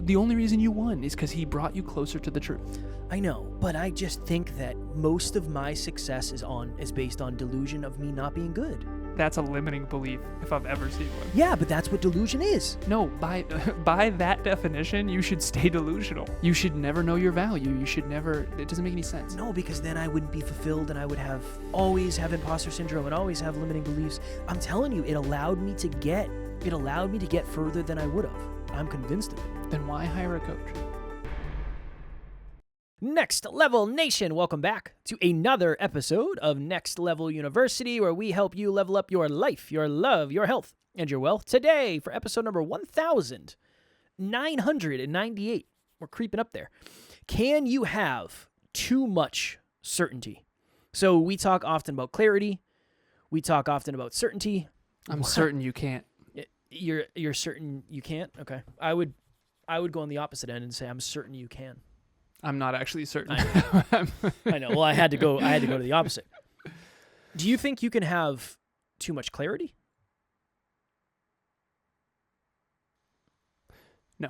The only reason you won is because he brought you closer to the truth. I know, but I just think that most of my success is based on delusion of me not being good. That's a limiting belief if I've ever seen one. Yeah, but that's what delusion is. No, by that definition, you should stay delusional. You should never know your value. You should never. It doesn't make any sense. No, because then I wouldn't be fulfilled and I would always have imposter syndrome and always have limiting beliefs. I'm telling you, it allowed me to get further than I would have. I'm convinced of it. Then why hire a coach? Next Level Nation, welcome back to another episode of Next Level University, where we help you level up your life, your love, your health, and your wealth. Today, for episode number 1998, we're creeping up there. Can you have too much certainty? So we talk often about clarity. We talk often about certainty. I'm certain you can't. You're certain you can't? Okay. I would go on the opposite end and say I'm certain you can. I'm not actually certain. I know. Well, I had to go to the opposite. Do you think you can have too much clarity? No.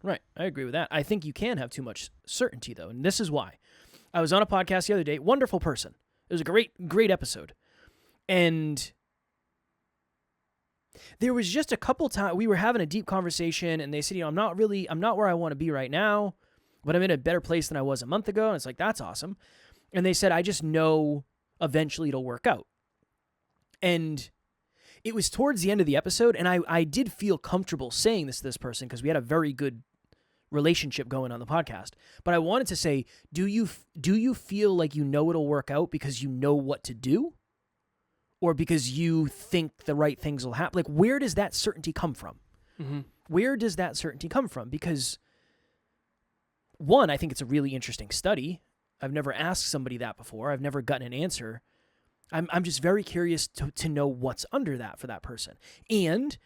Right. I agree with that. I think you can have too much certainty, though, and this is why. I was on a podcast the other day. Wonderful person. It was a great episode. And there was just a couple times we were having a deep conversation, and they said, I'm not where I want to be right now, but I'm in a better place than I was a month ago. And it's like, that's awesome. And they said, I just know eventually it'll work out. And it was towards the end of the episode, and I did feel comfortable saying this to this person because we had a very good relationship going on the podcast. But I wanted to say, do you feel like you know it'll work out because you know what to do? Or because you think the right things will happen? Like, where does that certainty come from? Mm-hmm. Where does that certainty come from? Because, one, I think it's a really interesting study. I've never asked somebody that before. I've never gotten an answer. I'm just very curious to know what's under that for that person. And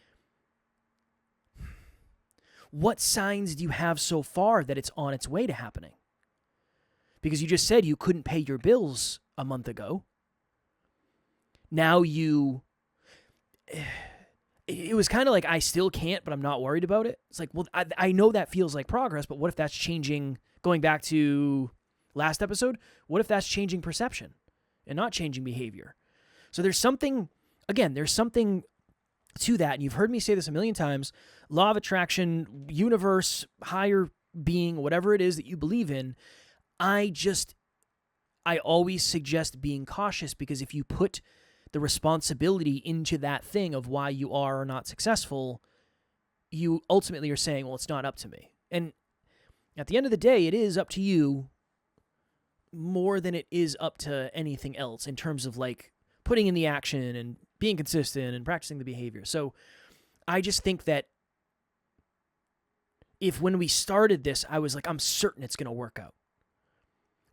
what signs do you have so far that it's on its way to happening? Because you just said you couldn't pay your bills a month ago. Now it was kind of like, I still can't, but I'm not worried about it. It's like, well, I know that feels like progress, but what if that's changing, going back to last episode, what if that's changing perception and not changing behavior? So there's something to that. And you've heard me say this a million times, law of attraction, universe, higher being, whatever it is that you believe in. I always suggest being cautious, because if you put the responsibility into that thing of why you are or not successful, you ultimately are saying, well, it's not up to me. And at the end of the day, it is up to you more than it is up to anything else in terms of like putting in the action and being consistent and practicing the behavior. So I just think that if when we started this, I was like, I'm certain it's going to work out,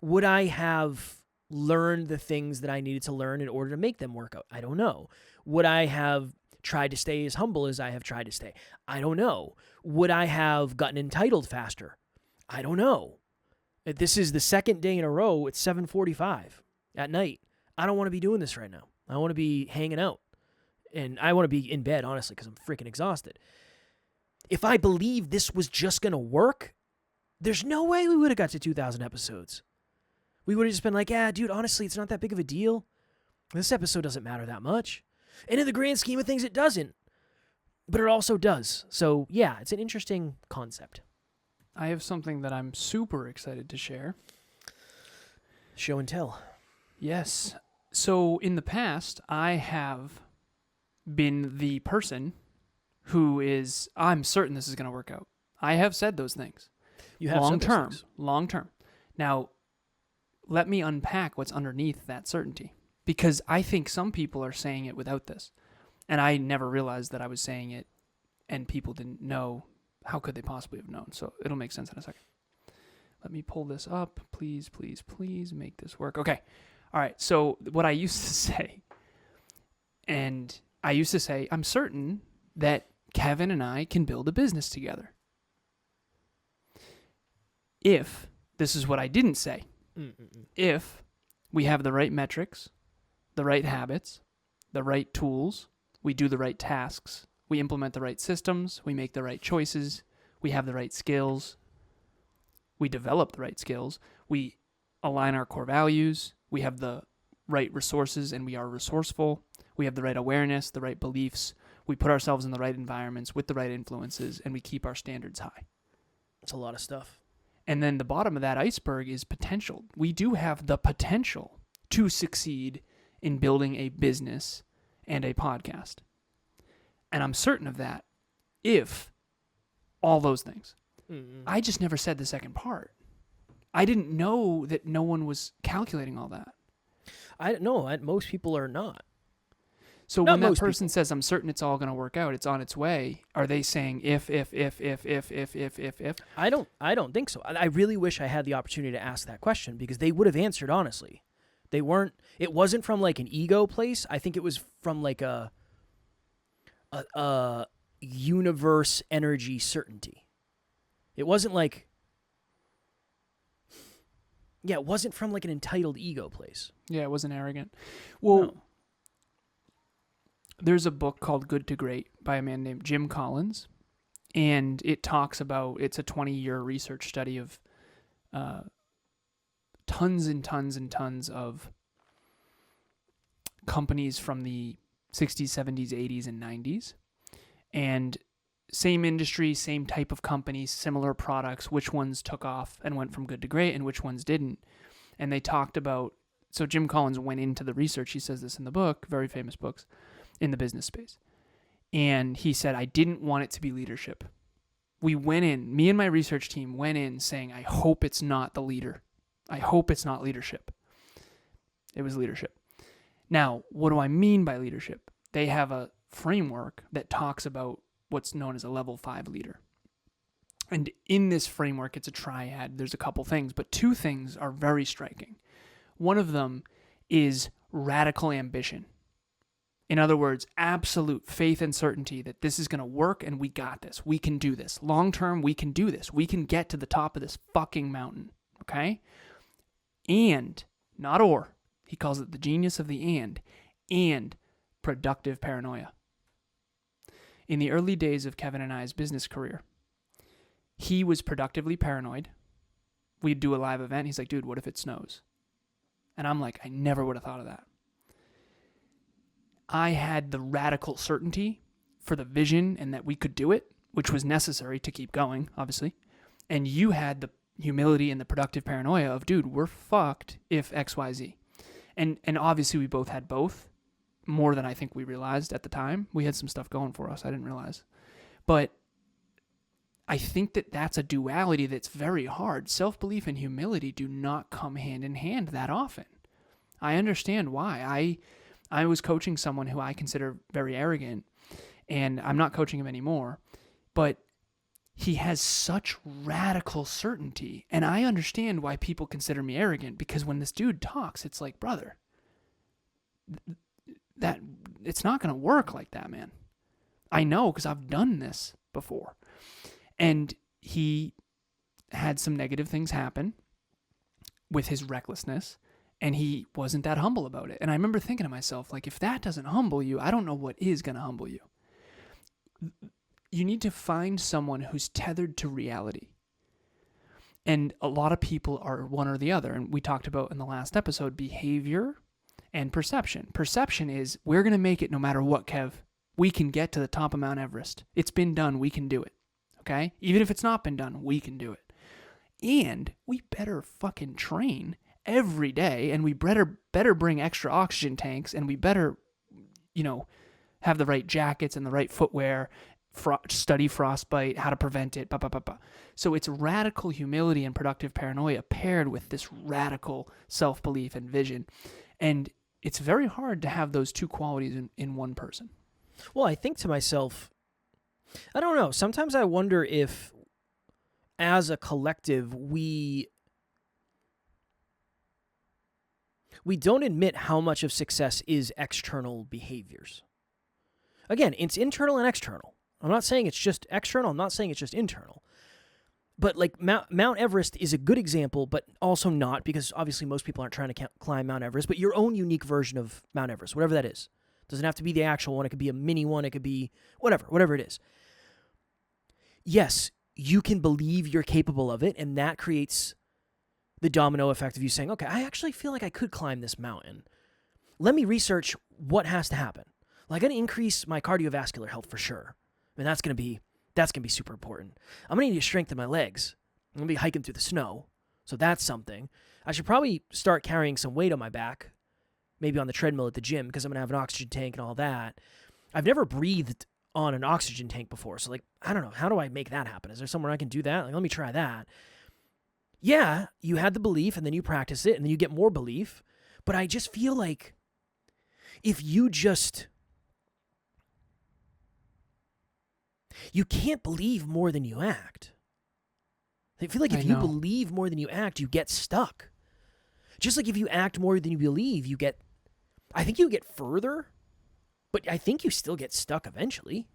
would I have learned the things that I needed to learn in order to make them work out? I don't know. Would I have tried to stay as humble as I have tried to stay? I don't know. Would I have gotten entitled faster? I don't know. This is the second day in a row. It's 7:45 at night. I don't want to be doing this right now. I want to be hanging out. And I want to be in bed, honestly, because I'm freaking exhausted. If I believed this was just going to work, there's no way we would have got to 2,000 episodes. We would have just been like, yeah, dude, honestly, it's not that big of a deal. This episode doesn't matter that much. And in the grand scheme of things, it doesn't. But it also does. So, yeah, it's an interesting concept. I have something that I'm super excited to share. Show and tell. Yes. So, in the past, I have been the person who is, I'm certain this is going to work out. I have said those things. You have said those things. Long term. Now, let me unpack what's underneath that certainty, because I think some people are saying it without this, and I never realized that I was saying it and people didn't know. How could they possibly have known? So it'll make sense in a second. Let me pull this up. Please, please, please make this work. Okay. All right. So what I used to say, I'm certain that Kevin and I can build a business together. If, this is what I didn't say, if we have the right metrics, the right habits, the right tools, we do the right tasks, we implement the right systems, we make the right choices, we have the right skills, we develop the right skills, we align our core values, we have the right resources and we are resourceful, we have the right awareness, the right beliefs, we put ourselves in the right environments with the right influences, and we keep our standards high. It's a lot of stuff. And then the bottom of that iceberg is potential. We do have the potential to succeed in building a business and a podcast. And I'm certain of that if all those things. Mm-hmm. I just never said the second part. I didn't know that no one was calculating all that. Most people are not. So Not when that most person says, I'm certain it's all going to work out, it's on its way, are they saying if? I don't think so. I really wish I had the opportunity to ask that question because they would have answered honestly. It wasn't from like an ego place. I think it was from like a universe energy certainty. It wasn't like, it wasn't from like an entitled ego place. Yeah, it wasn't arrogant. Well, No. There's a book called Good to Great by a man named Jim Collins, and it talks about, it's a 20-year research study of tons and tons and tons of companies from the 60s, 70s, 80s, and 90s. And same industry, same type of companies, similar products, which ones took off and went from good to great and which ones didn't. And they talked about, so Jim Collins went into the research, he says this in the book, very famous books, in the business space. And he said, I didn't want it to be leadership. We went in, me and my research team went in saying, I hope it's not the leader. I hope it's not leadership. It was leadership. Now, what do I mean by leadership? They have a framework that talks about what's known as a level 5 leader. And in this framework, it's a triad. There's a couple things, but two things are very striking. One of them is radical ambition. In other words, absolute faith and certainty that this is going to work and we got this. We can do this. Long term, we can do this. We can get to the top of this fucking mountain. Okay? And, not or, he calls it the genius of the and productive paranoia. In the early days of Kevin and I's business career, he was productively paranoid. We'd do a live event. He's like, dude, what if it snows? And I'm like, I never would have thought of that. I had the radical certainty for the vision and that we could do it, which was necessary to keep going, obviously. And you had the humility and the productive paranoia of, dude, we're fucked if X, Y, Z. And obviously we both had both, more than I think we realized at the time. We had some stuff going for us I didn't realize. But I think that that's a duality that's very hard. Self-belief and humility do not come hand in hand that often. I understand why. I was coaching someone who I consider very arrogant, and I'm not coaching him anymore, but he has such radical certainty, and I understand why people consider me arrogant, because when this dude talks, it's like, brother, that it's not going to work like that, man. I know, because I've done this before. And he had some negative things happen with his recklessness, and he wasn't that humble about it. And I remember thinking to myself, like, if that doesn't humble you, I don't know what is going to humble you. You need to find someone who's tethered to reality. And a lot of people are one or the other. And we talked about in the last episode, behavior and perception. Perception is, we're going to make it no matter what, Kev. We can get to the top of Mount Everest. It's been done. We can do it. Okay? Even if it's not been done, we can do it. And we better fucking train every day, and we better bring extra oxygen tanks, and we better, have the right jackets and the right footwear, study frostbite, how to prevent it, So it's radical humility and productive paranoia paired with this radical self-belief and vision. And it's very hard to have those two qualities in one person. Well, I think to myself, I don't know, sometimes I wonder if as a collective we don't admit how much of success is external behaviors. Again, it's internal and external. I'm not saying it's just external. I'm not saying it's just internal. But like Mount Everest is a good example, but also not, because obviously most people aren't trying to climb Mount Everest, but your own unique version of Mount Everest, whatever that is. Doesn't have to be the actual one. It could be a mini one. It could be whatever it is. Yes, you can believe you're capable of it, and that creates the domino effect of you saying, okay, I actually feel like I could climb this mountain. Let me research what has to happen. Well, I got to increase my cardiovascular health for sure. I mean, that's gonna be super important. I'm gonna need to strengthen my legs. I'm gonna be hiking through the snow, so that's something. I should probably start carrying some weight on my back, maybe on the treadmill at the gym, because I'm gonna have an oxygen tank and all that. I've never breathed on an oxygen tank before, so like, I don't know, how do I make that happen? Is there somewhere I can do that? Like, let me try that. Yeah, you had the belief, and then you practice it, and then you get more belief. But I just feel like if you can't believe more than you act. I feel like if you believe more than you act, you get stuck. Just like if you act more than you believe, I think you get further, but I think you still get stuck eventually.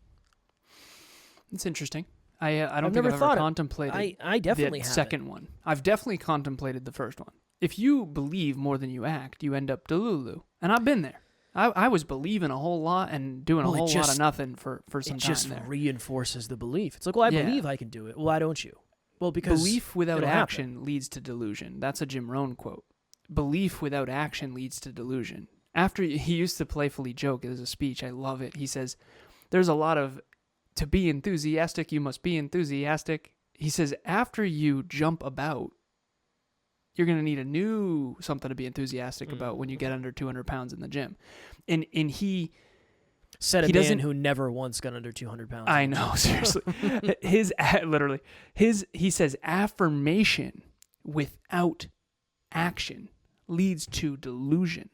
It's interesting. I don't think I've ever contemplated I definitely the have second one. I've definitely contemplated the first one. If you believe more than you act, you end up delulu. And I've been there. I was believing a whole lot and doing a whole lot of nothing for some time. It just reinforces the belief. It's like, well, I believe I can do it. Well, why don't you? Well, because belief without action leads to delusion. That's a Jim Rohn quote. Belief without action leads to delusion. After he used to playfully joke, there's a speech, I love it. He says, there's a lot of, to be enthusiastic, you must be enthusiastic. He says, after you jump about, you're going to need a new something to be enthusiastic about when you get under 200 pounds in the gym. And he said a man who never once got under 200 pounds. I know, seriously. He says affirmation without action leads to delusion.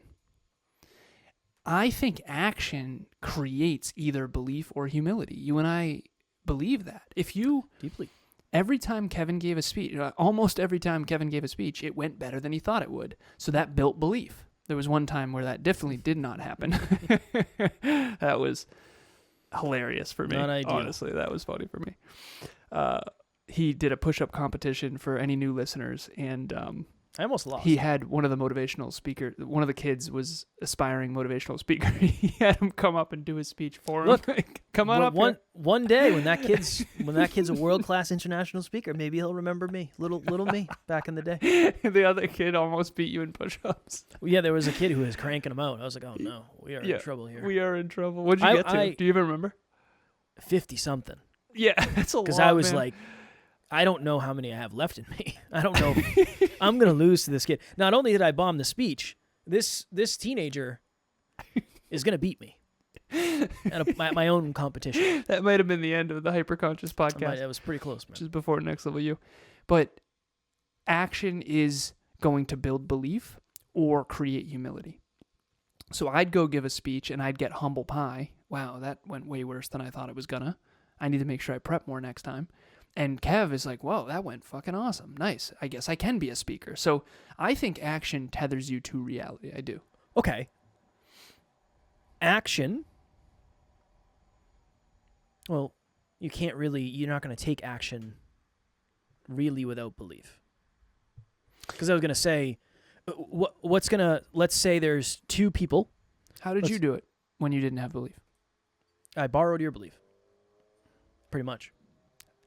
I think action creates either belief or humility. You and I believe that. Deeply. Every time Kevin gave a speech, almost every time Kevin gave a speech, it went better than he thought it would. So that built belief. There was one time where that definitely did not happen. That was hilarious for me. Not ideal. Honestly, that was funny for me. He did a push-up competition for any new listeners, and I almost lost. He had one of the motivational speakers. One of the kids was aspiring motivational speaker. He had him come up and do his speech for him. Look, come on up. One day when that kid's a world-class international speaker, maybe he'll remember me, little me back in the day. The other kid almost beat you in push-ups. Well, yeah, there was a kid who was cranking them out. I was like, oh no, we are in trouble here. We are in trouble. What did you get to? Do you even remember? 50-something. Yeah, that's a lot. Because I was like, I don't know how many I have left in me. I don't know. I'm going to lose to this kid. Not only did I bomb the speech, this teenager is going to beat me at my own competition. That might have been the end of the Hyperconscious podcast. That was pretty close, man. Which is before Next Level You. But action is going to build belief or create humility. So I'd go give a speech and I'd get humble pie. Wow, that went way worse than I thought it was going to. I need to make sure I prep more next time. And Kev is like, whoa, that went fucking awesome. Nice. I guess I can be a speaker. So I think action tethers you to reality. I do. Okay. Action. Well, you're not going to take action really without belief. Because I was going to say, let's say there's two people. How did you do it when you didn't have belief? I borrowed your belief. Pretty much.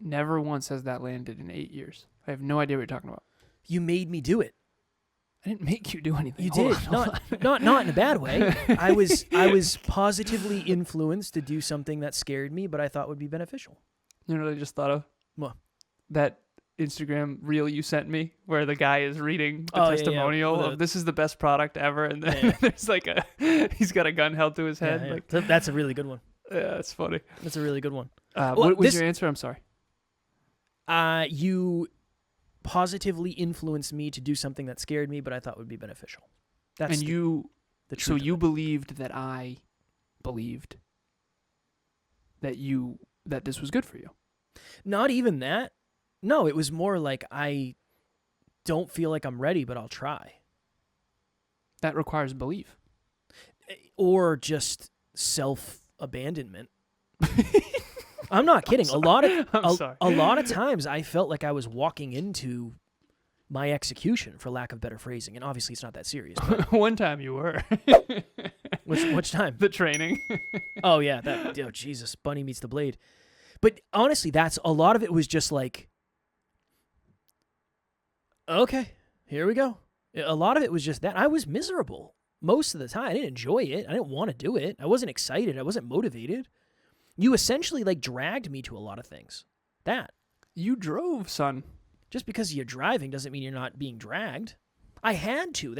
Never once has that landed in 8 years. I have no idea what you're talking about. You made me do it. I didn't make you do anything. You did. Not in a bad way. I was positively influenced to do something that scared me, but I thought would be beneficial. You know what I just thought of? What? That Instagram reel you sent me where the guy is reading the testimonial of this is the best product ever, and then there's like he's got a gun held to his head. Yeah. Like, that's a really good one. Yeah, that's funny. That's a really good one. What was your answer? I'm sorry. You positively influenced me to do something that scared me, but I thought would be beneficial. That's the truth. So you believed that I believed that this was good for you. Not even that. No, it was more like I don't feel like I'm ready, but I'll try. That requires belief. Or just self-abandonment. I'm not kidding. A lot of times I felt like I was walking into my execution, for lack of better phrasing, and obviously it's not that serious. But one time you were. Which time? The training. Oh yeah, Jesus, Bunny meets the Blade. But honestly, that's a lot of it was just like, okay, here we go. A lot of it was just that. I was miserable most of the time. I didn't enjoy it. I didn't want to do it. I wasn't excited. I wasn't motivated. You essentially like dragged me to a lot of things. That. You drove, son. Just because you're driving doesn't mean you're not being dragged. I had to.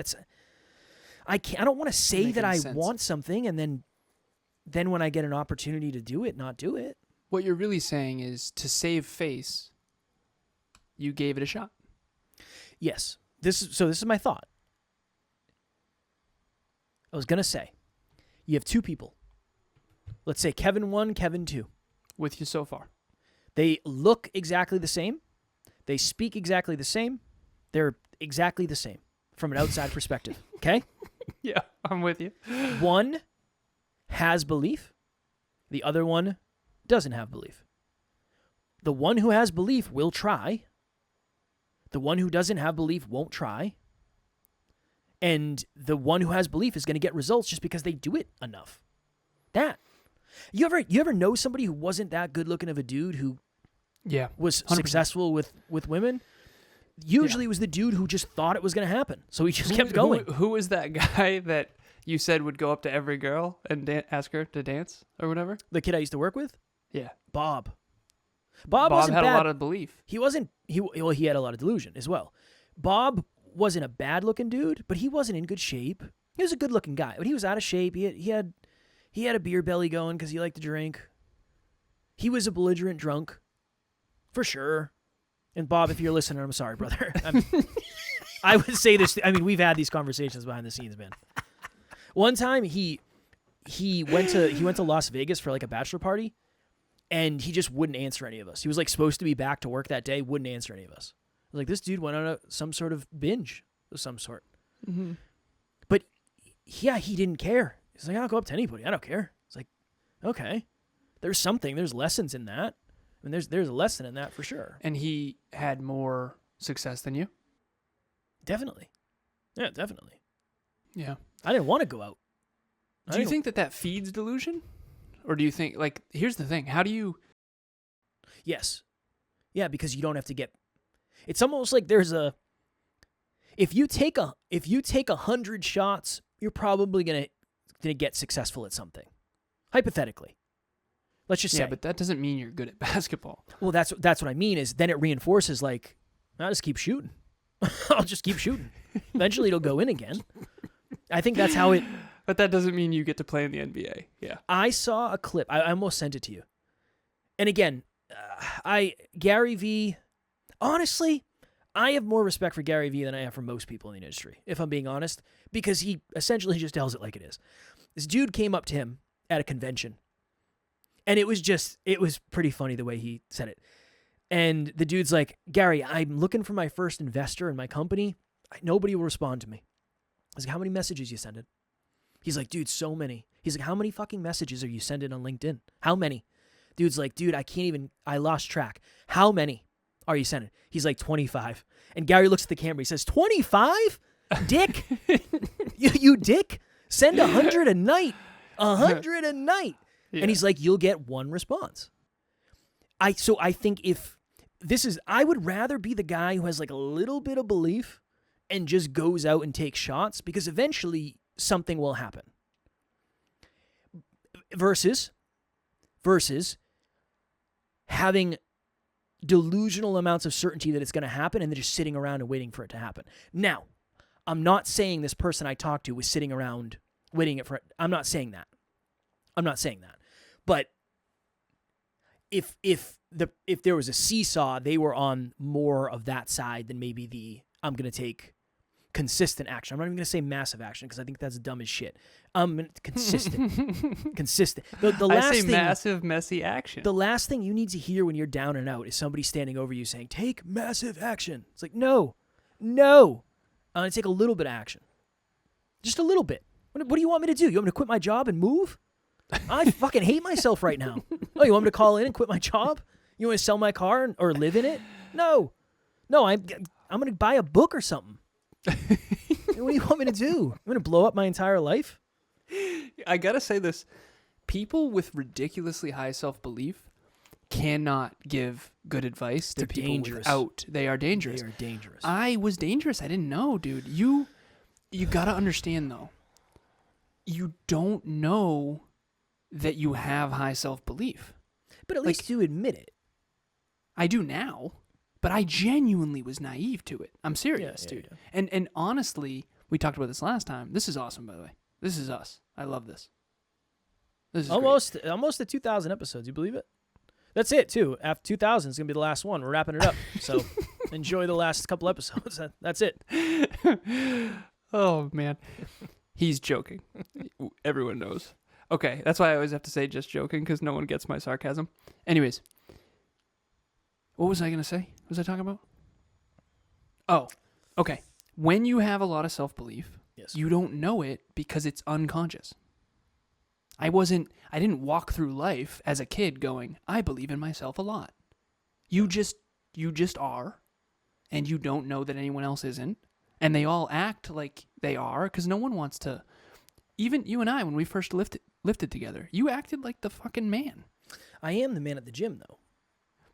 I don't want to say that I want something and then when I get an opportunity to do it, not do it. What you're really saying is to save face, you gave it a shot. Yes. This is my thought. I was going to say, you have two people. Let's say Kevin 1, Kevin 2. With you so far. They look exactly the same. They speak exactly the same. They're exactly the same from an outside perspective. Okay? Yeah, I'm with you. One has belief. The other one doesn't have belief. The one who has belief will try. The one who doesn't have belief won't try. And the one who has belief is going to get results just because they do it enough. That. You ever know somebody who wasn't that good looking of a dude who was 100%. Successful with women? Usually it was the dude who just thought it was going to happen. So he just kept going. Who was that guy that you said would go up to every girl and ask her to dance or whatever? The kid I used to work with? Yeah. Bob. Bob wasn't had bad. a lot of belief. He had a lot of delusion as well. Bob wasn't a bad looking dude, but he wasn't in good shape. He was a good looking guy, but he was out of shape. He had a beer belly going because he liked to drink. He was a belligerent drunk, for sure. And Bob, if you're listening, I'm sorry, brother. I would say this. I mean, we've had these conversations behind the scenes, man. One time he went to Las Vegas for like a bachelor party, and he just wouldn't answer any of us. He was like supposed to be back to work that day, wouldn't answer any of us. Like, this dude went on some sort of binge of some sort. Mm-hmm. But yeah, he didn't care. He's like, I'll go up to anybody. I don't care. It's like, okay, there's lessons in that. I mean, there's a lesson in that for sure. And he had more success than you? Definitely. Yeah, definitely. Yeah. I didn't want to go out. Do you think that feeds delusion? Or do you think, like, here's the thing. How do you... Yes. Yeah, because you don't have to get... It's almost like there's a... If you take 100 shots, you're probably gonna get successful at something. Hypothetically. Let's just say. Yeah, but that doesn't mean you're good at basketball. Well, that's what I mean is then it reinforces like, I'll just keep shooting. I'll just keep shooting. Eventually it'll go in again. I think that's how it... But that doesn't mean you get to play in the NBA. Yeah. I saw a clip. I almost sent it to you. And again, Gary Vee, honestly, I have more respect for Gary Vee than I have for most people in the industry, if I'm being honest, because he essentially just tells it like it is. This dude came up to him at a convention, and it was pretty funny the way he said it. And the dude's like, Gary, I'm looking for my first investor in my company. Nobody will respond to me. I was like, how many messages you sending? He's like, dude, so many. He's like, how many fucking messages are you sending on LinkedIn? How many? Dude's like, dude, I lost track. How many are you sending? He's like, 25. And Gary looks at the camera. He says, 25? Dick? you dick? Send 100 a night. 100 a night. Yeah. And he's like, you'll get one response. So I think I would rather be the guy who has like a little bit of belief and just goes out and takes shots, because eventually something will happen. Versus having delusional amounts of certainty that it's going to happen and then just sitting around and waiting for it to happen. Now, I'm not saying this person I talked to was sitting around waiting for it. I'm not saying that. But if there was a seesaw, they were on more of that side than maybe I'm going to take consistent action. I'm not even going to say massive action because I think that's dumb as shit. Consistent. Consistent. The last I say thing, massive, messy action. The last thing you need to hear when you're down and out is somebody standing over you saying, take massive action. It's like, no. I'm going to take a little bit of action. Just a little bit. What do you want me to do? You want me to quit my job and move? I fucking hate myself right now. Oh, you want me to call in and quit my job? You want me to sell my car or live in it? No, I'm going to buy a book or something. What do you want me to do? I'm going to blow up my entire life? I got to say this. People with ridiculously high self-belief cannot give good advice to They're people dangerous. They are dangerous. They are dangerous. I was dangerous. I didn't know, dude. You got to understand, though. You don't know that you have high self-belief. But at least you admit it. I do now, but I genuinely was naive to it. I'm serious, dude. Yeah. And honestly, we talked about this last time. This is awesome, by the way. This is us. I love this. This is almost the 2,000 episodes. You believe it? That's it, too. After 2,000 is going to be the last one. We're wrapping it up. So enjoy the last couple episodes. That's it. Oh, man. He's joking. Everyone knows. Okay, that's why I always have to say just joking, because no one gets my sarcasm. Anyways, what was I going to say? What was I talking about? Oh, okay. When you have a lot of self-belief, yes, you don't know it because it's unconscious. I didn't walk through life as a kid going, I believe in myself a lot. You just are, and you don't know that anyone else isn't, and they all act like they are, because no one wants to. Even you and I, when we first lifted together, you acted like the fucking man. I am the man at the gym, though.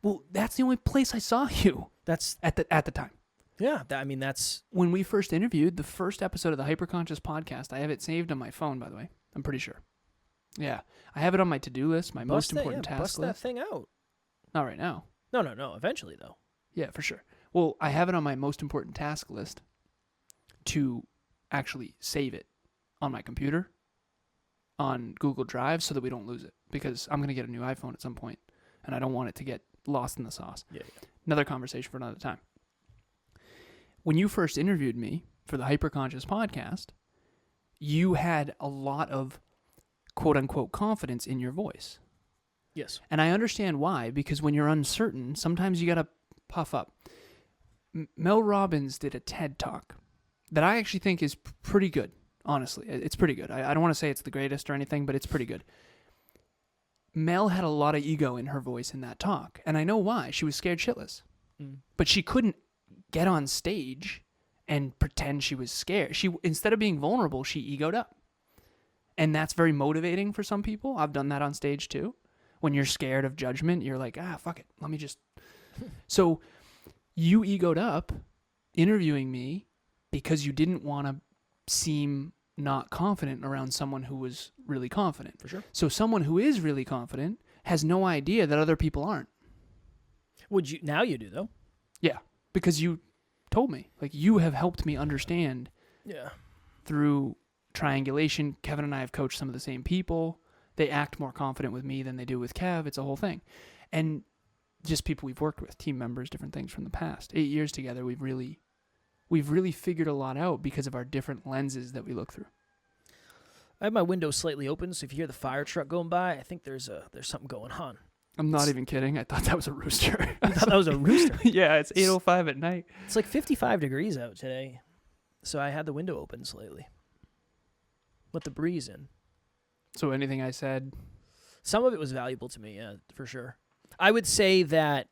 Well, that's the only place I saw you. That's at the time. Yeah, that's when we first interviewed, the first episode of the Hyperconscious podcast. I have it saved on my phone, by the way. I'm pretty sure. Yeah, I have it on my to-do list, my most important task bust list. Bust that thing out. Not right now. No. Eventually, though. Yeah, for sure. Well, I have it on my most important task list to actually save it on my computer on Google Drive so that we don't lose it, because I'm going to get a new iPhone at some point, and I don't want it to get lost in the sauce. Yeah. Another conversation for another time. When you first interviewed me for the Hyperconscious podcast, you had a lot of quote-unquote confidence in your voice. Yes. And I understand why, because when you're uncertain, sometimes you got to puff up. Mel Robbins did a TED Talk that I actually think is pretty good, honestly. It's pretty good. I don't want to say it's the greatest or anything, but it's pretty good. Mel had a lot of ego in her voice in that talk, and I know why. She was scared shitless. But she couldn't get on stage and pretend she was scared. Instead of being vulnerable, she egoed up. And that's very motivating for some people. I've done that on stage too. When you're scared of judgment, you're like, fuck it. Let me just... So you egoed up interviewing me because you didn't want to seem not confident around someone who was really confident. For sure. So someone who is really confident has no idea that other people aren't. Now you do, though. Yeah, because you told me. Like, you have helped me understand. Yeah. Through triangulation, Kevin and I have coached some of the same people. They act more confident with me than they do with Kev. It's a whole thing. And just people we've worked with, team members, different things from the past. 8 years together, we've really figured a lot out because of our different lenses that we look through. I have my window slightly open, so if you hear the fire truck going by, I think there's something going on. I'm not even kidding. I thought that was a rooster. You thought that was a rooster? Yeah, it's 8:05 at night. It's like 55 degrees out today, so I had the window open slightly. Let the breeze in. So anything I said? Some of it was valuable to me, yeah, for sure. I would say that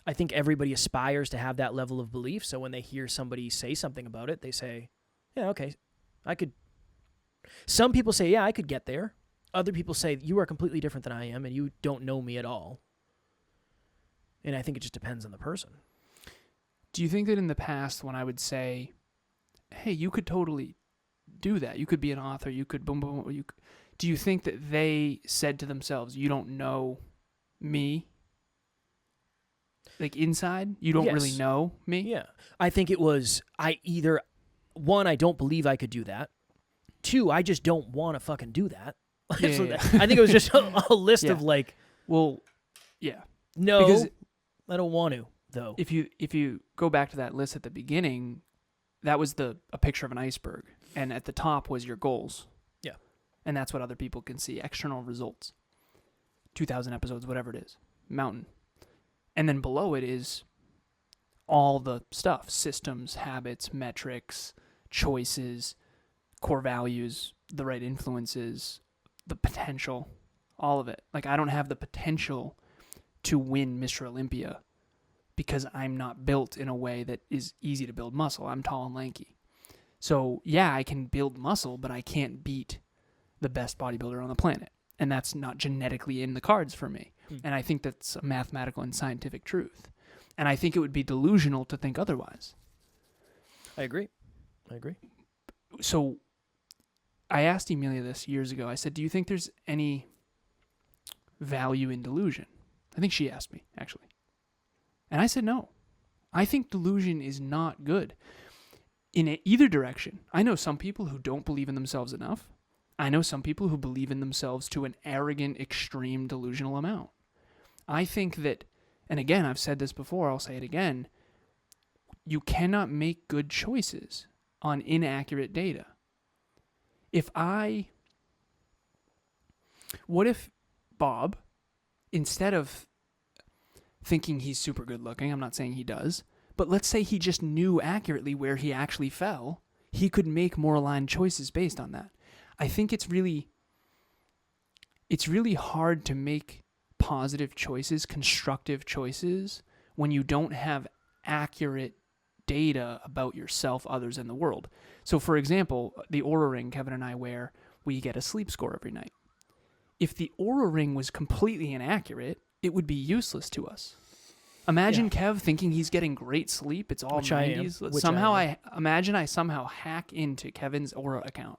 I think everybody aspires to have that level of belief, so when they hear somebody say something about it, they say, yeah, okay, I could. Some people say, yeah, I could get there. Other people say, you are completely different than I am, and you don't know me at all. And I think it just depends on the person. Do you think that in the past, when I would say, hey, you could totally do that, you could be an author, you could boom, boom, do you think that they said to themselves, you don't know me? Like inside, you don't really know me? Yeah. I think it was, one, I don't believe I could do that. Two, I just don't want to fucking do that. Yeah. I think it was just a list of like, well, yeah. No, because I don't want to, though. If you go back to that list at the beginning, that was a picture of an iceberg. And at the top was your goals. Yeah. And that's what other people can see. External results. 2,000 episodes, whatever it is. Mountain. And then below it is all the stuff. Systems, habits, metrics, choices, core values, the right influences, the potential, all of it. Like, I don't have the potential to win Mr. Olympia because I'm not built in a way that is easy to build muscle. I'm tall and lanky. So, yeah, I can build muscle, but I can't beat the best bodybuilder on the planet. And that's not genetically in the cards for me. And I think that's a mathematical and scientific truth. And I think it would be delusional to think otherwise. I agree. So I asked Emilia this years ago. I said, do you think there's any value in delusion? I think she asked me, actually. And I said no. I think delusion is not good in either direction. I know some people who don't believe in themselves enough. I know some people who believe in themselves to an arrogant, extreme, delusional amount. I think that, and again, I've said this before, I'll say it again, you cannot make good choices on inaccurate data. What if Bob, instead of thinking he's super good looking, I'm not saying he does, but let's say he just knew accurately where he actually fell, he could make more aligned choices based on that. I think it's really hard to make positive choices, constructive choices, when you don't have accurate data about yourself, others, and the world. So, for example, the Oura Ring Kevin and I wear, we get a sleep score every night. If the Oura Ring was completely inaccurate, it would be useless to us. Imagine Kev thinking he's getting great sleep. It's all 90s. I imagine I somehow hack into Kevin's Oura account,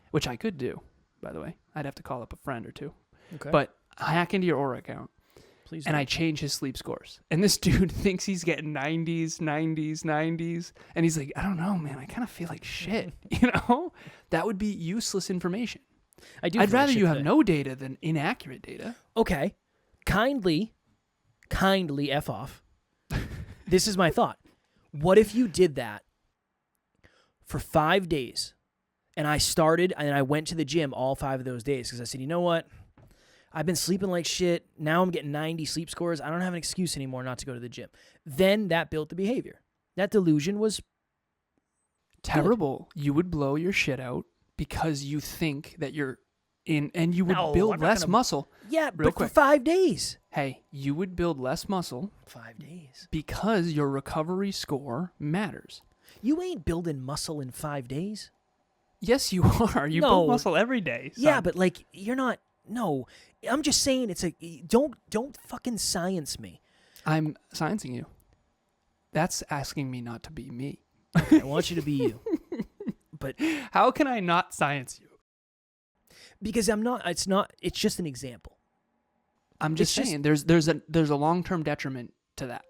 which I could do, by the way. I'd have to call up a friend or two. Okay. But I hack into your Oura account. Please and do. I change his sleep scores. And this dude thinks he's getting 90s. And he's like, I don't know, man. I kind of feel like shit. That would be useless information. I'd rather you have no data than inaccurate data. Okay. Kindly F off. This is my thought. What if you did that for 5 days and I went to the gym all 5 of those days because I said, you know what? I've been sleeping like shit. Now I'm getting 90 sleep scores. I don't have an excuse anymore not to go to the gym. Then that built the behavior. That delusion was terrible. You would blow your shit out because you think that you're in, and you would build less muscle. Yeah, but for 5 days. Hey, you would build less muscle. 5 days. Because your recovery score matters. You ain't building muscle in 5 days. Yes, you are. You build muscle every day. Son. Yeah, but like you're not. No, I'm just saying don't fucking science me. I'm sciencing you. That's asking me not to be me. Okay, I want you to be you. But how can I not science you? Because I'm not. It's not. It's just an example. I'm just saying. There's a long-term detriment to that.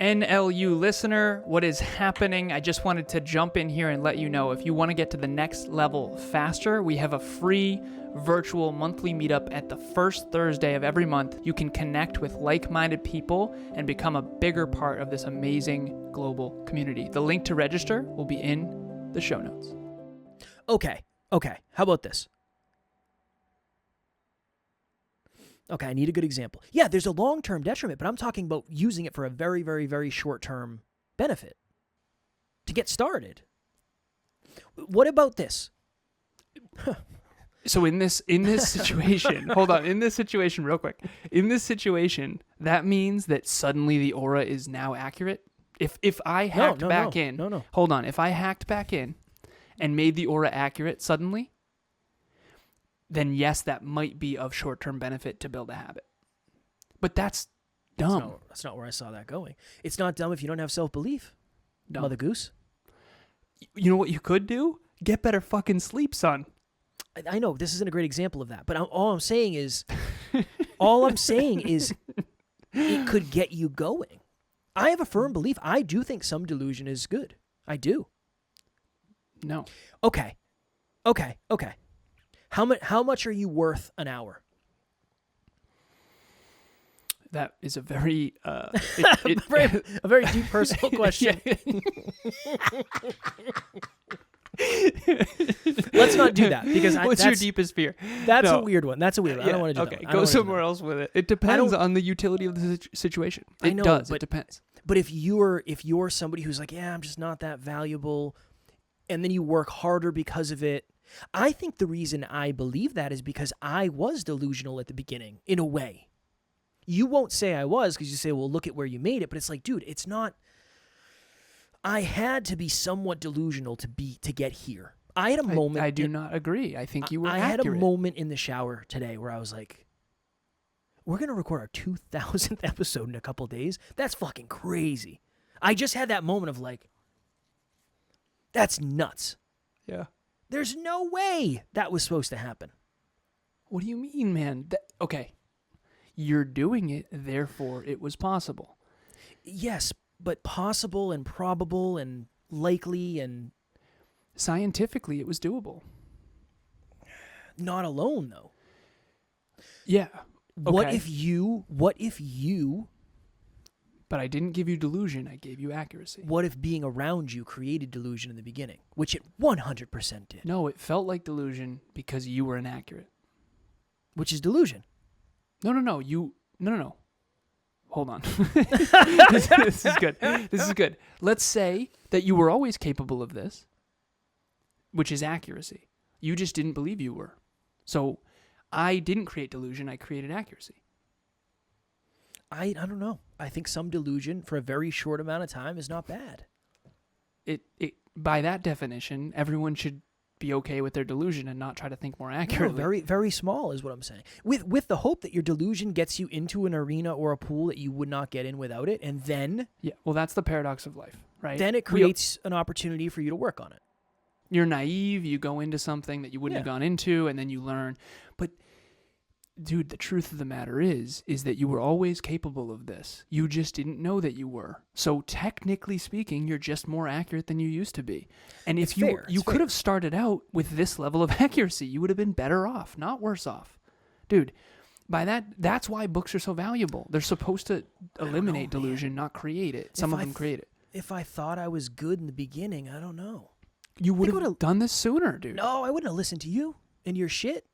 NLU listener, what is happening? I just wanted to jump in here and let you know, if you want to get to the next level faster, we have a free virtual monthly meetup at the first Thursday of every month. You can connect with like-minded people and become a bigger part of this amazing global community. The link to register will be in the show notes. Okay. How about this? Okay, I need a good example. Yeah, there's a long-term detriment, but I'm talking about using it for a very, very, very short-term benefit to get started. What about this? So in this situation, hold on, in this situation real quick. In this situation, that means that suddenly the Oura is now accurate? If I hacked back in. Hold on, if I hacked back in and made the Oura accurate suddenly, then yes, that might be of short-term benefit to build a habit. But that's dumb. That's not where I saw that going. It's not dumb if you don't have self-belief, Mother Goose. You know what you could do? Get better fucking sleep, son. I know this isn't a great example of that, but all I'm saying is it could get you going. I have a firm belief. I do think some delusion is good. I do. No. Okay. How much are you worth an hour? That is a very a very deep personal question. Let's not do that because what's your deepest fear? That's a weird one. I don't want to do that. Okay, go somewhere else with it. It depends on the utility of the situation. It depends. But if you're somebody who's like, yeah, I'm just not that valuable, and then you work harder because of it. I think the reason I believe that is because I was delusional at the beginning, in a way. You won't say I was because you say, well, look at where you made it. But it's like, dude, it's not. I had to be somewhat delusional to get here. I had a moment. I do not agree. I think you were I accurate. had a moment in the shower today where I was like, we're going to record our 2000th episode in a couple days? That's fucking crazy. I just had that moment of like, that's nuts. Yeah. There's no way that was supposed to happen. What do you mean, man? Okay. You're doing it, therefore it was possible. Yes, but possible and probable and likely and... Scientifically, it was doable. Not alone, though. Yeah. Okay. What if you... But I didn't give you delusion, I gave you accuracy. What if being around you created delusion in the beginning? Which it 100% did. No, it felt like delusion because you were inaccurate. Which is delusion. No. No. Hold on. This is good. This is good. Let's say that you were always capable of this, which is accuracy. You just didn't believe you were. So I didn't create delusion, I created accuracy. I don't know. I think some delusion for a very short amount of time is not bad. It by that definition, everyone should be okay with their delusion and not try to think more accurately. No, very, very small is what I'm saying. With the hope that your delusion gets you into an arena or a pool that you would not get in without it, and then... Yeah, well, that's the paradox of life, right? Then it creates an opportunity for you to work on it. You're naive, you go into something that you wouldn't have gone into, and then you learn. But, dude, the truth of the matter is that you were always capable of this. You just didn't know that you were. So, technically speaking, you're just more accurate than you used to be. And if you could have started out with this level of accuracy, you would have been better off, not worse off. Dude, that's why books are so valuable. They're supposed to eliminate delusion, not create it. Some of them create it. If I thought I was good in the beginning, I don't know. You would have done this sooner, dude. No, I wouldn't have listened to you and your shit.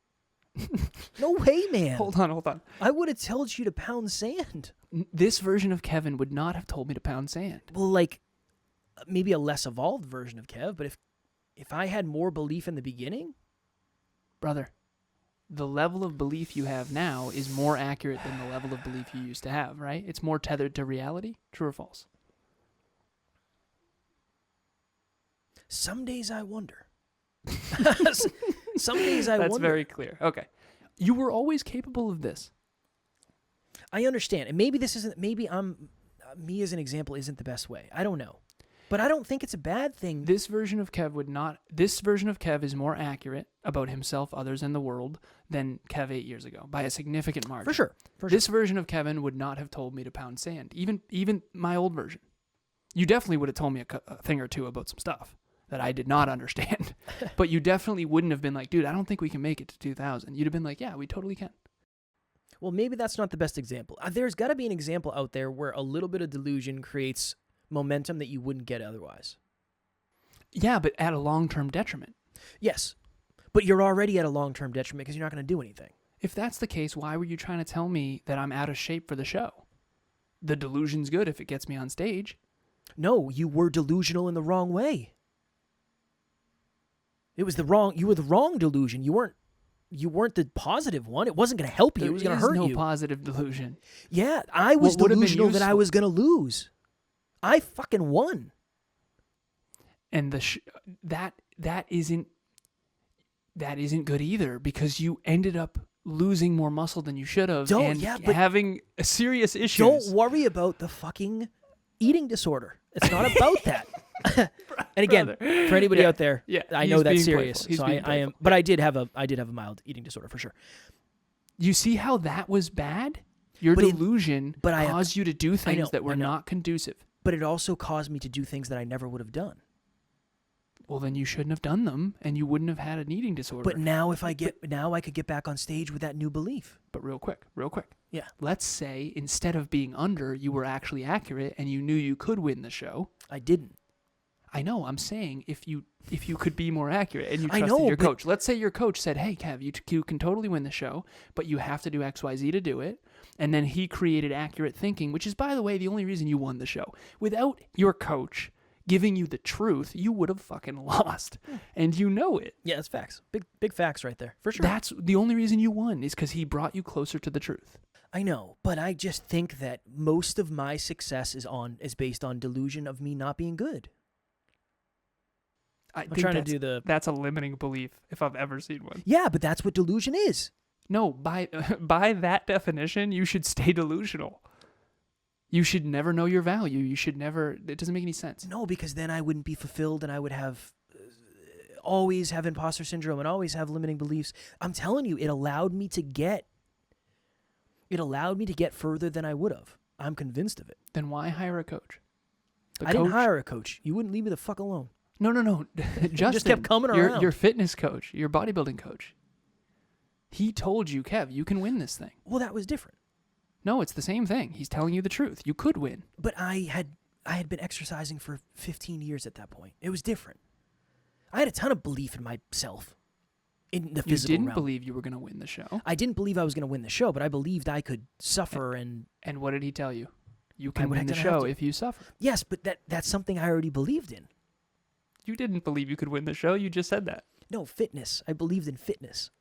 No way, man. Hold on. I would have told you to pound sand. This version of Kevin would not have told me to pound sand. Well, like, maybe a less evolved version of Kev, but if I had more belief in the beginning... Brother, the level of belief you have now is more accurate than the level of belief you used to have, right? It's more tethered to reality. True or false? Some days I wonder. Some days I wonder. That's very clear. Okay. You were always capable of this. I understand. And maybe this isn't, me as an example isn't the best way. I don't know. But I don't think it's a bad thing. This version of Kev is more accurate about himself, others, and the world than Kev 8 years ago by a significant margin. For sure. This version of Kevin would not have told me to pound sand. Even my old version. You definitely would have told me a thing or two about some stuff that I did not understand. But you definitely wouldn't have been like, dude, I don't think we can make it to 2000. You'd have been like, yeah, we totally can. Well, maybe that's not the best example. There's got to be an example out there where a little bit of delusion creates momentum that you wouldn't get otherwise. Yeah, but at a long-term detriment. Yes, but you're already at a long-term detriment because you're not going to do anything. If that's the case, why were you trying to tell me that I'm out of shape for the show? The delusion's good if it gets me on stage. No, you were delusional in the wrong way. You were the wrong delusion. You weren't the positive one. It wasn't going to help you. It was going to hurt you. There is no positive delusion. Yeah, I was delusional that I was going to lose. I fucking won. And that isn't good either, because you ended up losing more muscle than you should have having a serious issues. Don't worry about the fucking eating disorder. It's not about that. And again, for anybody out there, I know that's serious. So I am, but I did have a mild eating disorder for sure. You see how that was bad? Your delusion caused you to do things that were not conducive. But it also caused me to do things that I never would have done. Well, then you shouldn't have done them, and you wouldn't have had an eating disorder. But now I could get back on stage with that new belief. But real quick. Yeah. Let's say instead of being under, you were actually accurate, and you knew you could win the show. I didn't. I know. I'm saying if you could be more accurate and you trusted your coach. Let's say your coach said, hey, Kev, you can totally win the show, but you have to do X, Y, Z to do it. And then he created accurate thinking, which is, by the way, the only reason you won the show. Without your coach giving you the truth, you would have fucking lost. And you know it. Yeah, that's facts. Big facts right there, for sure. That's the only reason you won, is because he brought you closer to the truth. I know, but I just think that most of my success is based on delusion of me not being good. I I'm think trying to do the. that's a limiting belief if I've ever seen one. Yeah, but that's what delusion is. No, by that definition, you should stay delusional. You should never know your value. You should never. It doesn't make any sense. No, because then I wouldn't be fulfilled, and I would have always have imposter syndrome and always have limiting beliefs. I'm telling you, it allowed me to get further than I would have. I'm convinced of it. Then why hire a coach? I didn't hire a coach. You wouldn't leave me the fuck alone. No. Justin, just kept coming around. Your fitness coach, your bodybuilding coach. He told you, Kev, you can win this thing. Well, that was different. No, it's the same thing. He's telling you the truth. You could win. But I had been exercising for 15 years at that point. It was different. I had a ton of belief in myself, in the physical realm. You didn't believe you were going to win the show. I didn't believe I was going to win the show, but I believed I could suffer and. And what did he tell you? You can win the show if you suffer. Yes, but that's something I already believed in. You didn't believe you could win the show. You just said that. No, fitness. I believed in fitness.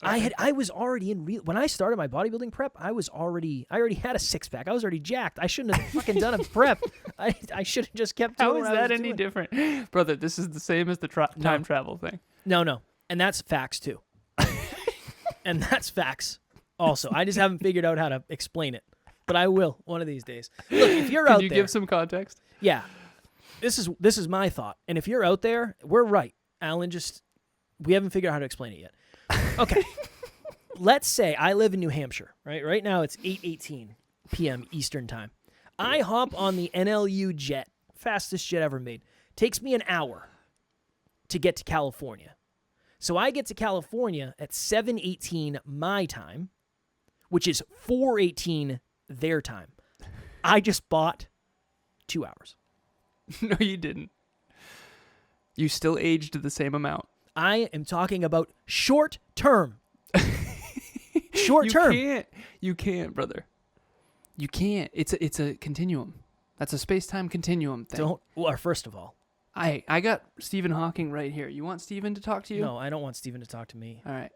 Okay. I was already in when I started my bodybuilding prep, I already had a six-pack. I was already jacked. I shouldn't have fucking done a prep. I should have just kept doing How is what I that was any doing. different? Brother, this is the same as the time travel thing. No. And that's facts too. And that's facts also. I just haven't figured out how to explain it. But I will one of these days. Look, if you're out there. Can you give some context? Yeah. This is my thought. And if you're out there, we're right. Alan we haven't figured out how to explain it yet. Okay. Let's say I live in New Hampshire, right? Right now it's 8:18 p.m. Eastern time. I hop on the NLU jet, fastest jet ever made. Takes me an hour to get to California. So I get to California at 7:18 my time, which is 4:18 their time. I just bought 2 hours. No, you didn't. You still aged the same amount. I am talking about short term. Short term. You can't, brother. You can't. It's a continuum. That's a space-time continuum thing. First of all. I got Stephen Hawking right here. You want Stephen to talk to you? No, I don't want Stephen to talk to me. All right.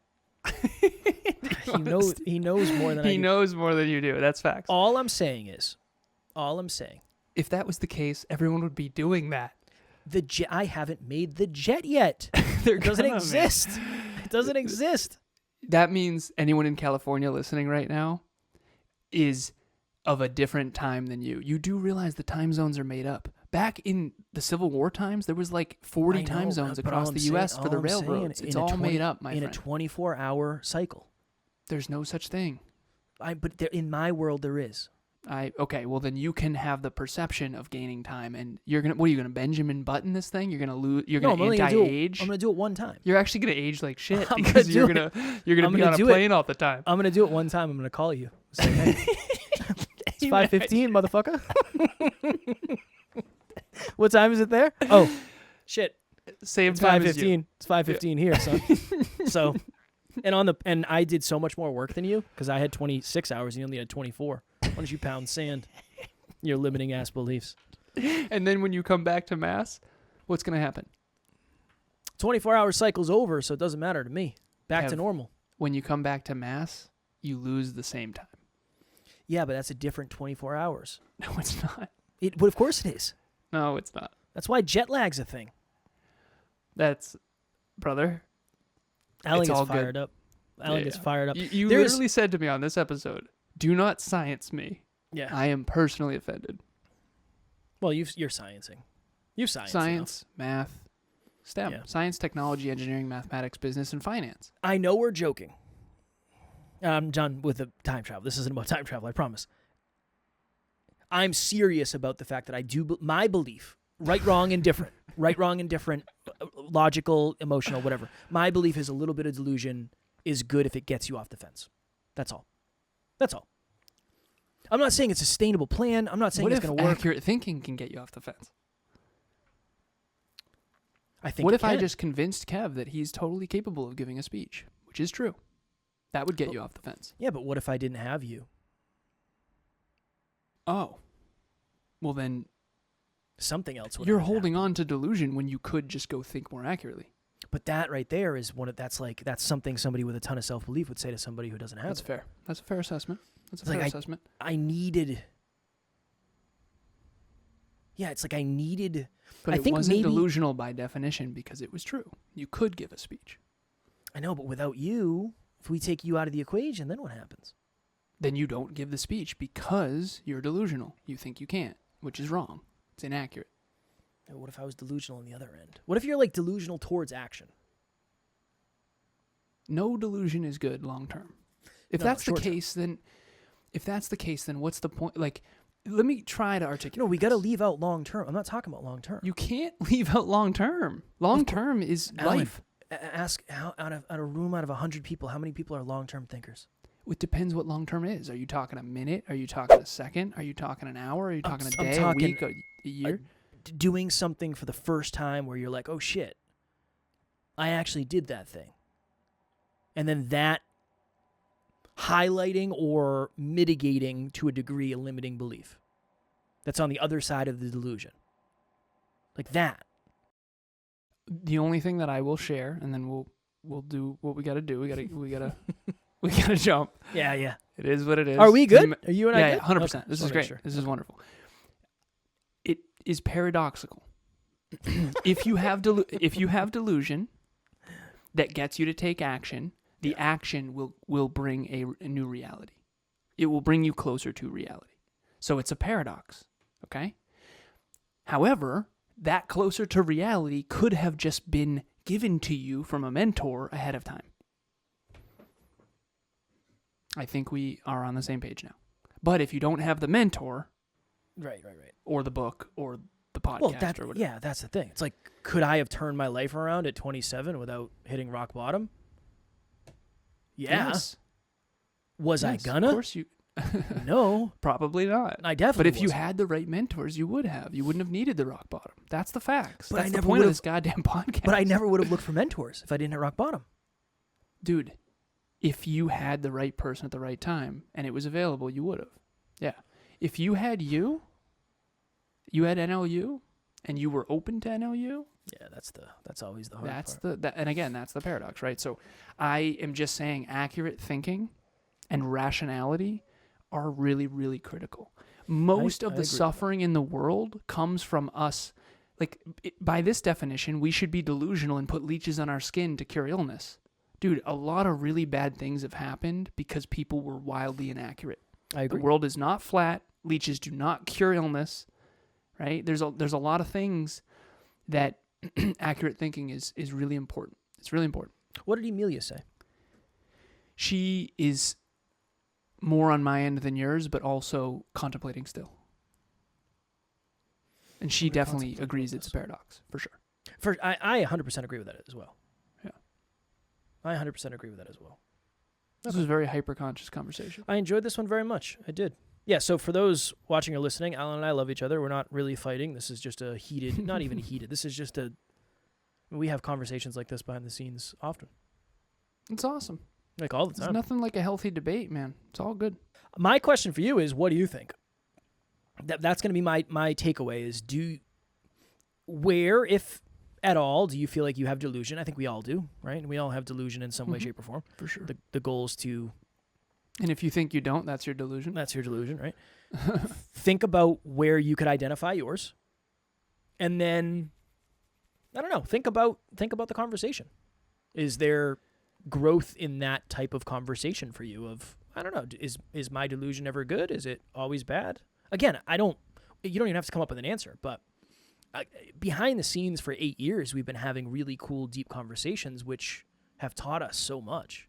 He knows more than I do. He knows more than you do. That's facts. All I'm saying. If that was the case, everyone would be doing that. The jet. I haven't made the jet yet. It doesn't exist. It doesn't exist. That means anyone in California listening right now is of a different time than you. You do realize the time zones are made up. Back in the Civil War times, there was like 40 time zones across the U.S. for the railroads. It's all made up, my friend. In a 24-hour cycle. There's no such thing. But in my world, there is. Okay, well then you can have the perception of gaining time, and what are you gonna Benjamin Button this thing? You're gonna lose. You're gonna anti-age. I'm gonna do it one time. You're actually gonna age like shit because you're gonna be on a plane all the time. I'm gonna do it one time. I'm gonna call you. Say, hey, it's 5:15, motherfucker. What time is it there? Oh, shit. Same it's time 5:15. as you. It's 5:15 here, son. So, and I did so much more work than you because I had 26 hours and you only had 24. Why don't you pound sand? Your limiting ass beliefs. And then when you come back to Mass, what's gonna happen? 24-hour cycle's over, so it doesn't matter to me. Back to normal. When you come back to Mass, you lose the same time. Yeah, but that's a different 24 hours. No, it's not. But of course it is. No, it's not. That's why jet lag's a thing. That's, brother. Alan gets fired up. Alan gets fired up. You literally said to me on this episode, do not science me. Yeah. I am personally offended. Well, you're sciencing. You've scienced Science, math, STEM. Yeah. Science, technology, engineering, mathematics, business, and finance. I know we're joking. I'm done with the time travel. This isn't about time travel, I promise. I'm serious about the fact that my belief, right, wrong, and different, logical, emotional, whatever. My belief is a little bit of delusion is good if it gets you off the fence. That's all. I'm not saying it's a sustainable plan. I'm not saying it's going to work. Accurate thinking can get you off the fence? I think. What if I just convinced Kev that he's totally capable of giving a speech, which is true? That would get you off the fence. Yeah, but what if I didn't have you? Oh. Well, then something else would You're holding on to delusion when you could just go think more accurately. But that right there is that's something somebody with a ton of self-belief would say to somebody who doesn't have That's it. fair. That's a fair assessment. I needed Yeah, it's like I needed. But I it think wasn't maybe, delusional by definition because it was true. You could give a speech. I know, but without you, if we take you out of the equation, then what happens? Then you don't give the speech because you're delusional. You think you can't, which is wrong. It's inaccurate. What if I was delusional on the other end? What if you're like delusional towards action? No delusion is good long term. If No, that's the short term. case, then what's the point? Like, let me try to articulate. No, we got to this. leave out long term. I'm not talking about long term. You can't leave out long term. Long term is Alan, life. Ask out of a room out of 100 people, how many people are long term thinkers? It depends what long term is. Are you talking a minute? Are you talking a second? Are you talking an hour? Are you talking a day, a week, a year? Doing something for the first time where you're like, oh shit, I actually did that thing. And then that highlighting or mitigating to a degree a limiting belief that's on the other side of the delusion. Like that. The only thing that I will share, and then we'll do what we got to do. We gotta jump. Yeah. It is what it is. Are we good? Are you and I Yeah, good? 100%. Okay, This just is wanna make great. sure. This is wonderful. It is paradoxical. if you have delusion that gets you to take action, the action will bring a new reality. It will bring you closer to reality. So it's a paradox, okay? However, that closer to reality could have just been given to you from a mentor ahead of time. I think we are on the same page now. But if you don't have the mentor, Right. or the book, or the podcast, Well, or whatever. yeah, that's the thing. It's like, could I have turned my life around at 27 without hitting rock bottom? Yeah. Yes. Was I Yes, gonna? Of course you. No, Probably not. I definitely. But if you wasn't. had the right mentors, you would have. You wouldn't have needed the rock bottom. That's the facts. But I That's the never point of would've- this goddamn podcast. But I never would have looked for mentors if I didn't hit rock bottom. Dude, if you had the right person at the right time and it was available, you would have. Yeah. If you had you had NLU, and you were open to NLU, Yeah, that's always the hard that's part. and again, that's the paradox, right? So I am just saying accurate thinking and rationality are really, really critical. Most of I the agree with that. suffering in the world comes from us. Like, by this definition, we should be delusional and put leeches on our skin to cure illness. Dude, a lot of really bad things have happened because people were wildly inaccurate. I agree. The world is not flat. Leeches do not cure illness, right? There's a lot of things that accurate thinking is really important. It's really important. What did Emilia say? She is more on my end than yours, but also contemplating still. And she I'm gonna definitely contemplate agrees about it's a this. paradox, for sure. I 100% agree with that as well. Yeah. I 100% agree with that as well. This Okay. was a very hyper-conscious conversation. I enjoyed this one very much. I did. Yeah, so for those watching or listening, Alan and I love each other. We're not really fighting. This is just a heated, not even heated. This is just we have conversations like this behind the scenes often. It's awesome. Like all the There's time. nothing like a healthy debate, man. It's all good. My question for you is, what do you think? That's going to be my takeaway is where, if at all, do you feel like you have delusion? I think we all do, right? We all have delusion in some way, Mhm. shape, or form. For sure. The goal is to, And if you think you don't, that's your delusion. that's your delusion, right? Think about where you could identify yours. And then, I don't know, think about the conversation. Is there growth in that type of conversation for you of, I don't know, is my delusion ever good? Is it always bad? Again, you don't even have to come up with an answer, but behind the scenes for 8 years, we've been having really cool, deep conversations, which have taught us so much.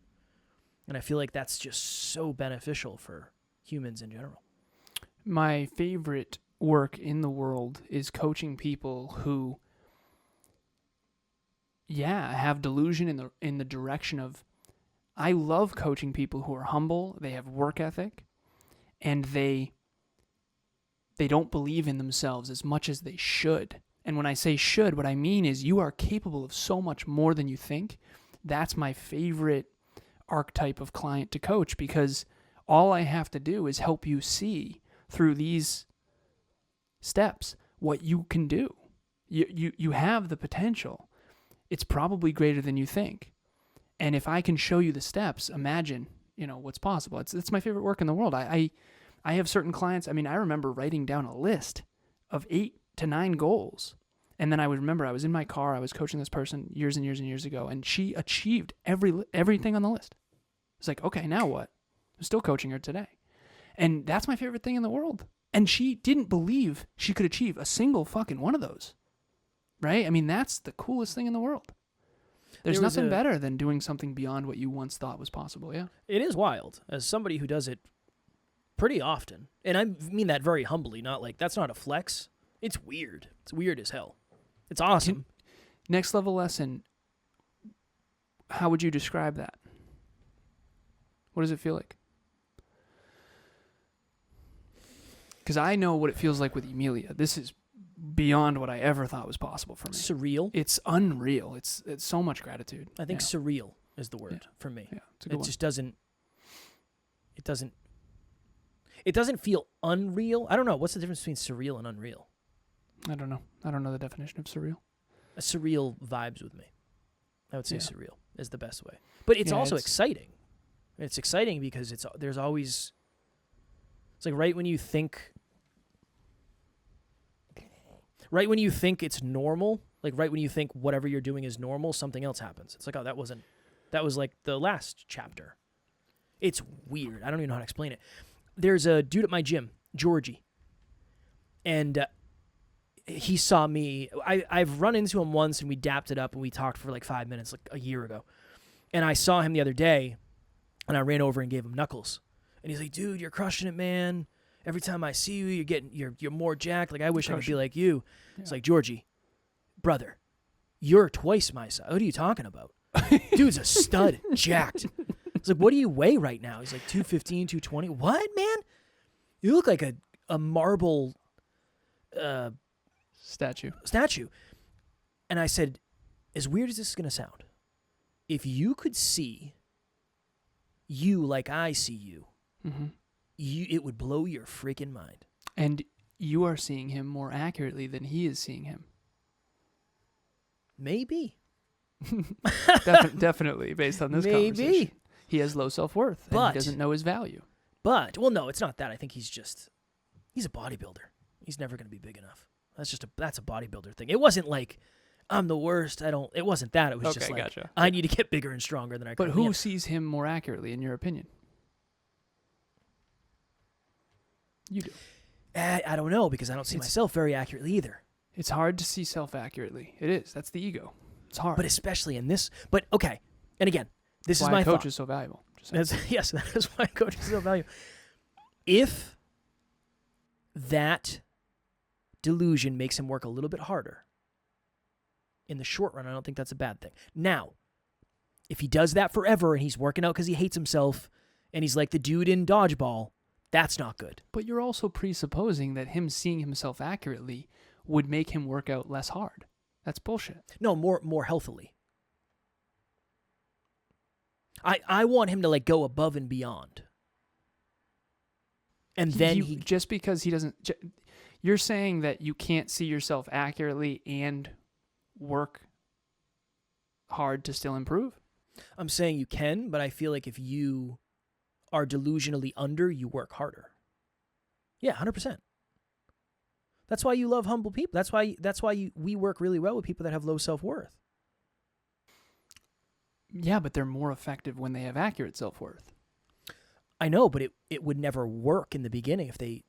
And I feel like that's just so beneficial for humans in general. My favorite work in the world is coaching people who, have delusion in the direction of, I love coaching people who are humble, they have work ethic, and they don't believe in themselves as much as they should. And when I say should, what I mean is you are capable of so much more than you think. That's my favorite archetype of client to coach, because all I have to do is help you see through these steps what you can do. You have the potential. It's probably greater than you think. And if I can show you the steps, imagine, what's possible. It's my favorite work in the world. I have certain clients. I mean, I remember writing down a list of 8 to 9 goals. And then I would remember I was in my car. I was coaching this person years and years and years ago, and she achieved everything on the list. It's like, okay, now what? I'm still coaching her today. And that's my favorite thing in the world. And she didn't believe she could achieve a single fucking one of those. Right? I mean, that's the coolest thing in the world. There's nothing better than doing something beyond what you once thought was possible, yeah? It is wild. As somebody who does it pretty often, and I mean that very humbly, not like, that's not a flex. It's weird. It's weird as hell. It's awesome. Next level lesson, how would you describe that? What does it feel like? Because I know what it feels like with Emilia. This is beyond what I ever thought was possible for me. Surreal. It's unreal. It's so much gratitude. I think surreal is the word for me. Yeah, it's a good one. Just doesn't. It doesn't feel unreal. I don't know. What's the difference between surreal and unreal? I don't know. I don't know the definition of surreal. A surreal vibes with me. I would say surreal is the best way. But it's also exciting. It's exciting because there's always. It's like right when you think it's normal, like right when you think whatever you're doing is normal, something else happens. It's like, oh, that was like the last chapter. It's weird. I don't even know how to explain it. There's a dude at my gym, Georgie, and he saw me. I've run into him once, and we dapped it up, and we talked for like 5 minutes, like a year ago. And I saw him the other day, and I ran over and gave him knuckles. And he's like, dude, you're crushing it, man. Every time I see you, you're more jacked. Like, I wish I could be like you. Yeah. It's like, Georgie, brother, you're twice my size. What are you talking about? Dude's a stud, jacked. It's like, what do you weigh right now? He's like 215, 220. What, man? You look like a marble statue. And I said, as weird as this is going to sound, if you could see you like I see you, it would blow your freaking mind. And you are seeing him more accurately than he is seeing him. Maybe. Definitely, based on this conversation. He has low self-worth, and he doesn't know his value. Well, no, it's not that. I think he's a bodybuilder. He's never going to be big enough. That's a bodybuilder thing. It wasn't like, I'm the worst. It wasn't that. It was just like, gotcha. I need to get bigger and stronger than I can. But who sees him more accurately, in your opinion? You do. I don't know, because I don't see myself very accurately either. It's hard to see self accurately. It is. That's the ego. It's hard. But especially in this. But okay. And again, this is my thought. Coach is so valuable. Yes, that is why coach is so valuable. If that delusion makes him work a little bit harder, in the short run, I don't think that's a bad thing. Now, if he does that forever and he's working out because he hates himself and he's like the dude in Dodgeball, that's not good. But you're also presupposing that him seeing himself accurately would make him work out less hard. That's bullshit. No, more healthily. I want him to like go above and beyond. And then just because he doesn't, you're saying that you can't see yourself accurately and work hard to still improve? I'm saying you can, but I feel like if you are delusionally under, you work harder. Yeah, 100%. That's why you love humble people. That's why we work really well with people that have low self-worth. Yeah, but they're more effective when they have accurate self-worth. I know, but it would never work in the beginning if they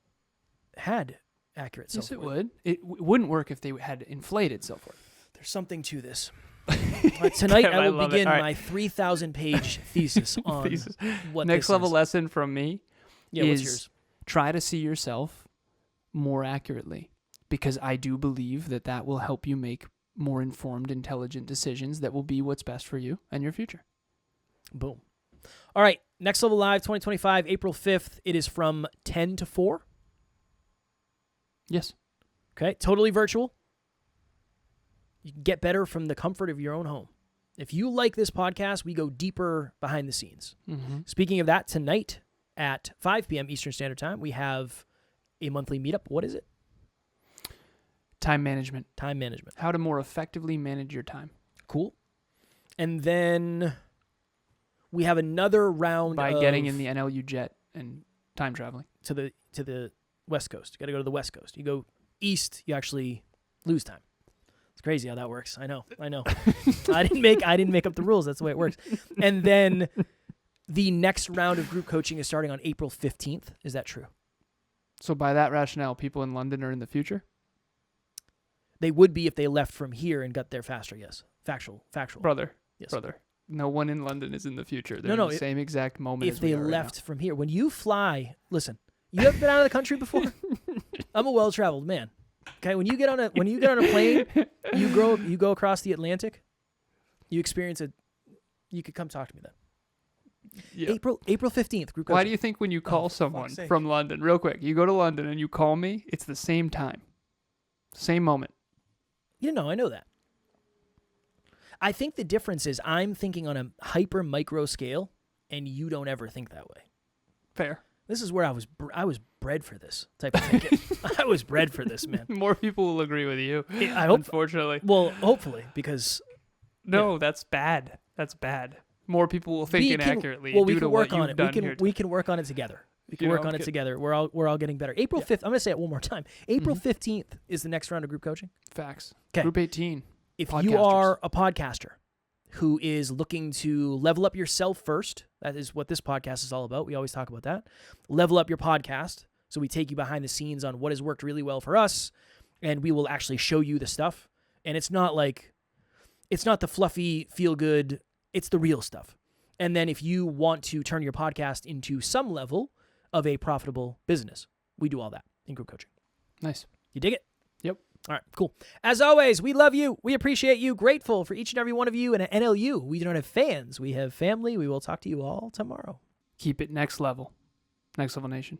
had accurate self-worth. Yes, it would. It wouldn't work if they had inflated self-worth. There's something to this. Tonight I will begin my 3,000-page thesis on what Next level is. lesson from me is what's yours? Try to see yourself more accurately, because I do believe that will help you make more informed, intelligent decisions that will be what's best for you and your future. Boom. All right, Next Level Live 2025, April 5th. It is from 10 to 4. Yes. Okay, totally virtual. You can get better from the comfort of your own home. If you like this podcast, we go deeper behind the scenes. Mm-hmm. Speaking of that, tonight at 5 p.m. Eastern Standard Time, we have a monthly meetup. What is it? Time management. Time management. How to more effectively manage your time. Cool. And then we have another round by getting in the NLU jet and time traveling to the West Coast. You got to go to the West Coast. You go east, you actually lose time. It's crazy how that works. I know. I didn't make up the rules. That's the way it works. And then the next round of group coaching is starting on April 15th. Is that true? So by that rationale, people in London are in the future? They would be if they left from here and got there faster, yes. Factual. Brother. Yes. Brother. No one in London is in the future. They're No, in the same exact moment If as we they are right left from here. When you fly, listen, you haven't been out of the country before? I'm a well-traveled man. Okay, when you get on a plane, you go across the Atlantic, you experience you could come talk to me then. Yeah. April 15th, group coaching. Why do you think when you call someone from London, real quick, you go to London and you call me, it's the same time. Same moment. I know that. I think the difference is I'm thinking on a hyper micro scale, and you don't ever think that way. Fair. This is where I was bred for this type of thinking. I was bred for this, man. More people will agree with you. I hope. Unfortunately. Well, hopefully, because no, that's bad. That's bad. More people will think inaccurately. Well, we due can to work what on you've it. done here. We can work on it together. We can work on it together. We're all getting better. April 5th. I'm going to say it one more time. April 15th is the next round of group coaching. Facts. 'Kay. Group 18. If you are a podcaster who is looking to level up yourself first, that is what this podcast is all about. We always talk about that. Level up your podcast. So we take you behind the scenes on what has worked really well for us, and we will actually show you the stuff. And it's not the fluffy, feel good. It's the real stuff. And then if you want to turn your podcast into some level of a profitable business, we do all that in group coaching. Nice. You dig it? Yep. All right, cool. As always, we love you. We appreciate you. Grateful for each and every one of you. And at NLU, we do not have fans. We have family. We will talk to you all tomorrow. Keep it next level. Next Level Nation.